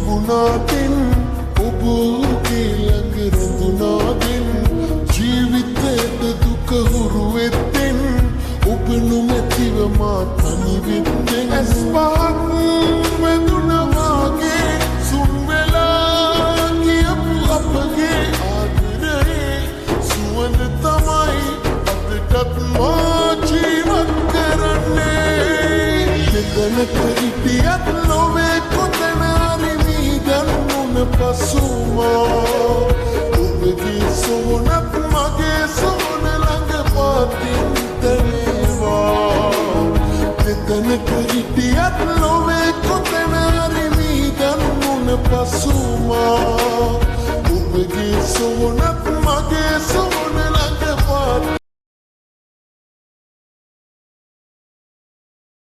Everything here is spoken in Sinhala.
තිබුණාදෙන් ඔබ ළඟ රැඳුණාදෙන් ජීවිතයට දුක හුරු වෙත්තෙන් ඔබ නොමැතිව මා තනි වෙත්තෙන් ඇස් පහක් වැදුණා වාගේ සුන් වෙලා කියපු අපගේ ආදරේ සුවඳ තමයි අදටත් මා ජීවත් කරන්නේ මෙතනක හිටියත් නොවේ කොතන හරි මී ගන්නුන පසුමා ඔබගේ සොනත් මගේ සොන ළඟ පාතින් තනේවා මෙතනක හිටියත් නොවේ කොතන හරි මී ගන්නුන පසුමා ඔබගේ සොනත් මගේ සොන